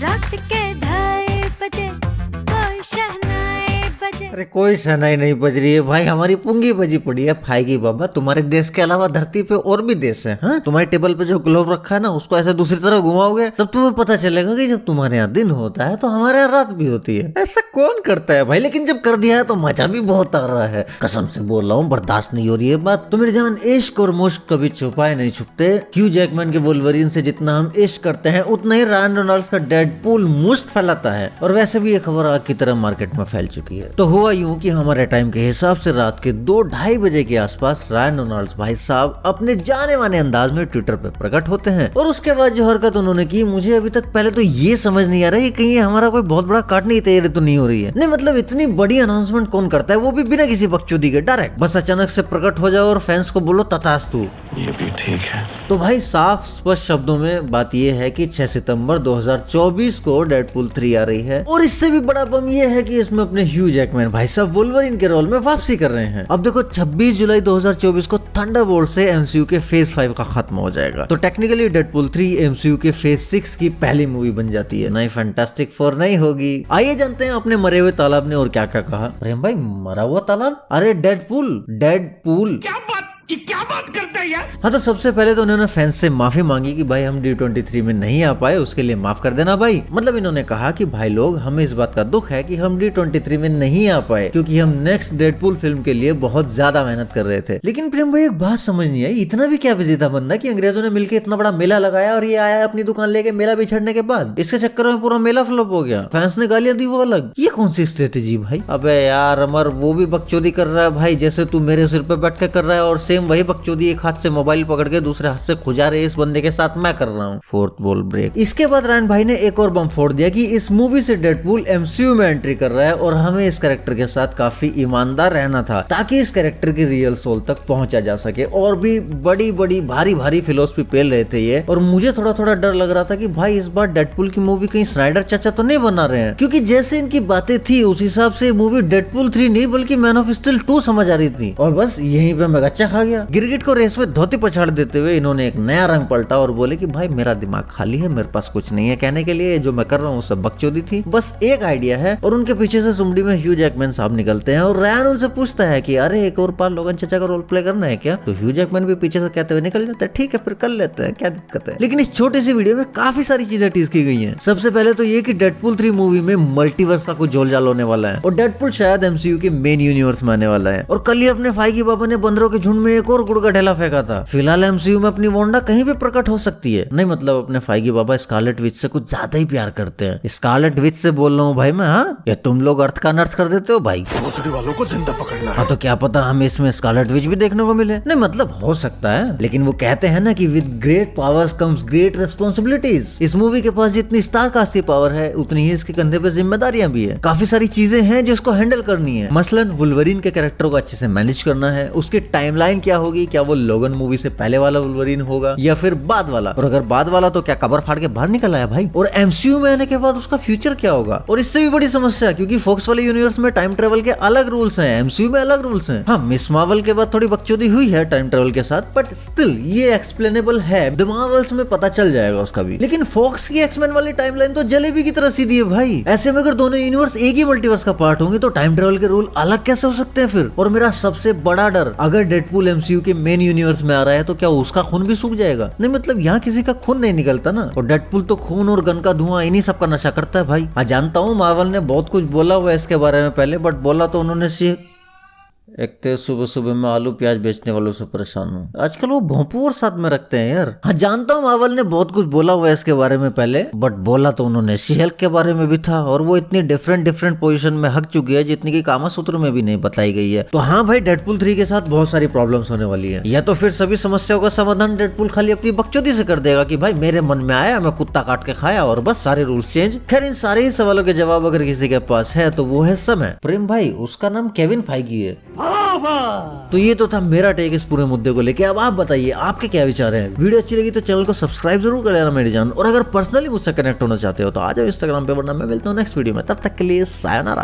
रात के 2:30 कोई शहनाई बजे। अरे कोई शहनाई नहीं बज रही है भाई, हमारी पुंगी बजी पड़ी है। फायगी बाबा, तुम्हारे देश के अलावा धरती पे और भी देश है। हाँ? तुम्हारे टेबल पे जो ग्लोब रखा है ना, उसको ऐसे दूसरी तरफ घुमाओगे तब तुम्हें पता चलेगा कि जब तुम्हारे यहाँ दिन होता है तो हमारे यहाँ रात भी होती है। ऐसा कौन करता है भाई? लेकिन जब कर दिया है तो मजा भी बहुत आ रहा है। कसम से बोल रहा हूँ, बर्दाश्त नहीं हो रही है बात। तो मेरे जान, इश्क और मुश्क कभी छुपाए नहीं छुपते। ह्यू जैकमैन के वुल्वरीन से जितना हम इश्क करते हैं, उतना ही रायन रेनॉल्ड्स का डेडपूल मुश्क फैलाता है। और वैसे भी ये खबर आग की तरह मार्केट में फैल चुकी है। तो हुआ यूं कि हमारे टाइम के हिसाब से रात के 2-2:30 बजे के आसपास रायन रेनॉल्ड्स भाई साहब अपने जाने माने अंदाज में ट्विटर पे प्रकट होते हैं। और उसके बाद जो हरकत उन्होंने की, मुझे अभी तक पहले तो ये समझ नहीं आ रहा है कि कहीं हमारा कोई बहुत बड़ा काटने की तैयारी तो नहीं हो रही है। नहीं मतलब इतनी बड़ी अनाउंसमेंट कौन करता है, वो भी बिना किसी बकचोदी के, डायरेक्ट बस अचानक से प्रकट हो जाओ और फैंस को बोलो तथास्तु। ये भी ठीक है। तो भाई साफ स्पष्ट शब्दों में बात यह है कि 6 सितंबर 2024 को डेडपूल 3 आ रही है। और इससे भी बड़ा बम यह है कि इसमें अपने ह्यू जैकमैन भाई साहब वुल्वरीन के रोल में वापसी कर रहे हैं। अब देखो 26 जुलाई 2024 को थंडरबोल्ट से एमसीयू के फेज 5 का खत्म हो जाएगा। तो टेक्निकली डेडपूल 3 एमसीयू के फेज 6 की पहली मूवी बन जाती है। नई फैंटास्टिक 4 नहीं होगी। आइए जानते हैं अपने मरे हुए तालाब ने और क्या क्या कहा। प्रेम भाई, मरा हुआ तालाब? अरे डेडपूल क्या बात करते हैं यार? हाँ, तो सबसे पहले तो उन्होंने फैंस से माफी मांगी कि भाई हम D23 में नहीं आ पाए, उसके लिए माफ कर देना भाई। मतलब इन्होंने कहा कि भाई लोग, हमें इस बात का दुख है कि हम D23 में नहीं आ पाए क्योंकि हम नेक्स्ट डेडपूल फिल्म के लिए बहुत ज्यादा मेहनत कर रहे थे। लेकिन प्रेम भाई एक बात समझ नहीं आई, इतना भी क्या बिजी था बंदा कि अंग्रेजों ने मिलकर इतना बड़ा मेला लगाया और ये आया अपनी दुकान लेके मेला बिछड़ने के बाद इसके चक्कर में पूरा मेला फ्लॉप हो गया। फैंस ने गालियां दी वो अलग। ये कौन सी स्ट्रेटेजी भाई? अबे यार अमर, वो भी बकचोदी कर रहा है भाई, जैसे तू मेरे सिर पे बैठ के कर रहा है, और सेम वही बकचोदी एक हाथ से मोबाइल पकड़ के दूसरे हाथ से खुजा रहे इस बंदे के साथ मैं कर रहा हूँ। Fourth wall break. इसके बाद रायन भाई ने एक और बम फोड़ दिया कि इस मूवी से डेडपूल एमसीयू में एंट्री कर रहा है और हमें इस कैरेक्टर के साथ काफी ईमानदार रहना था ताकि इस कैरेक्टर की रियल सोल तक पहुंचा जा सके। और भी बड़ी बड़ी भारी भारी फिलोसफी पेल रहे थे ये। और मुझे थोड़ा थोड़ा डर लग रहा था कि भाई इस बार डेडपूल की मूवी कहीं स्नाइडर चाचा तो नहीं बना रहे हैं, क्योंकि जैसे इनकी बातें थी उस हिसाब से मूवी डेडपूल 3 नहीं बल्कि मैन ऑफ स्टील 2 समझ आ रही थी। और बस यहीं पे मैं गच्चा खा गया। गिरगिट को रेस में धोती पछाड़ देते हुए इन्होंने एक नया रंग पलटा और बोले कि भाई मेरा दिमाग खाली है, मेरे पास कुछ नहीं है कहने के लिए, जो मैं कर रहा हूँ सब बकचोदी थी, बस एक आइडिया है। और उनके पीछे से सुमड़ी में ह्यू जैकमैन साहब निकलते हैं और रायन उनसे पूछता है कि अरे एक और बार लोगन चचा का रोल प्ले करना है क्या? तो ह्यू जैकमैन भी पीछे से कहते हुए निकल जाता है, ठीक है फिर कर लेते हैं, क्या दिक्कत है। लेकिन इस छोटी सी वीडियो में काफी सारी चीजें टीज की गई है। सबसे पहले तो ये कि डेडपूल 3 मूवी में मल्टीवर्स का कुछ झोलझाल होने वाला है और डेडपूल शायद एमसीयू के मेन यूनिवर्स में आने वाला है। और कल ही अपने फायगी बाबा ने बंदरों के झुंड में एक और गुड़ का ढेला फेंका था। फिलहाल एमसीयू में अपनी वांडा कहीं भी प्रकट हो सकती है। नहीं मतलब अपने फायगी बाबा स्कारलेट विच से कुछ ज्यादा ही प्यार करते हैं। स्कारलेट विच से बोल रहा हूँ भाई मैं। हाँ, या तुम लोग अर्थ का अनर्थ कर देते हो भाई? भोसड़ी वालों को जिंदा पकड़ना है। हाँ, तो क्या पता हमें इसमें स्कारलेट विच भी देखने को मिले। नहीं मतलब हो सकता है, लेकिन वो कहते हैं ना कि with great powers comes great responsibilities. इस मूवी के पास जितनी स्टार कास्ट की पावर है उतनी ही इसके कंधे पे जिम्मेदारियां भी है। काफी सारी चीजें हैं जिसको हैंडल करनी है। मसलन वुल्वरीन के कैरेक्टर को अच्छे से मैनेज करना है, उसकी टाइमलाइन क्या होगी, क्या वो लोगन मूवी से पहले वाला वुल्वरीन होगा या फिर बाद वाला, और अगर बाद वाला तो क्या कबर फाड़ के बाहर निकल आया भाई? और एमसीयू में आने के बाद उसका फ्यूचर क्या होगा? और इससे भी बड़ी समस्या, क्योंकि फोक्स वाले यूनिवर्स में टाइम ट्रेवल के अलग रूल्स हैं, एमसीयू में अलग रूल्स हैं। हाँ, मिस मार्वल के बाद थोड़ी बकचोदी हुई है टाइम ट्रेवल के साथ, बट स्टिल ये एक्सप्लेनेबल है। द मार्वल्स में पता चल जाएगा उसका भी। लेकिन फोक्स की एक्समैन वाली टाइमलाइन तो जलेबी की तरह सीधी है भाई। ऐसे में अगर दोनों यूनिवर्स एक ही मल्टीवर्स का पार्ट होंगे तो टाइम ट्रेवल के रूल अलग कैसे हो सकते हैं फिर? और मेरा सबसे बड़ा डर, अगर डेडपूल एमसीयू के मेन यूनिवर्स में आ रहा है तो क्या उसका खून भी सूख जाएगा? नहीं मतलब यहाँ किसी का खून नहीं निकलता ना, और डेडपूल तो खून और गन का धुआं इन्हीं सब का नशा करता है भाई। हाँ जानता हूँ मार्वल ने बहुत कुछ बोला हुआ है इसके बारे में पहले, बट बोला तो उन्होंने एक तो सुबह सुबह में आलू प्याज बेचने वालों से परेशान हूँ। आजकल वो भोंपू और साथ में रखते हैं यार। हाँ जानता हूँ मार्वल ने बहुत कुछ बोला हुआ है इसके बारे में पहले, बट बोला तो उन्होंने शी हल्क के बारे में भी था, और वो इतनी डिफरेंट पोजीशन में हक चुकी है जितनी की कामा सूत्र में भी नहीं बताई गई है। तो हाँ भाई, डेडपूल 3 के साथ बहुत सारी प्रॉब्लम्स होने वाली है। या तो फिर सभी समस्याओं का समाधान डेडपूल खाली अपनी बकचोदी से कर देगा कि भाई मेरे मन में आया, मैं कुत्ता काट के खाया और बस सारे रूल्स चेंज। खैर इन सारे ही सवालों के जवाब अगर किसी के पास है तो वो है समय। प्रेम भाई, उसका नाम केविन फाइगी है। तो ये तो था मेरा टेक इस पूरे मुद्दे को लेके। अब आप बताइए आपके क्या विचार हैं? वीडियो अच्छी लगी तो चैनल को सब्सक्राइब जरूर कर लेना मेरी जान, और अगर पर्सनली मुझसे कनेक्ट होना चाहते हो तो आ जाओ इंस्टाग्राम पे, वरना मैं मिलता हूँ नेक्स्ट वीडियो में। तब तक के लिए सायोनारा।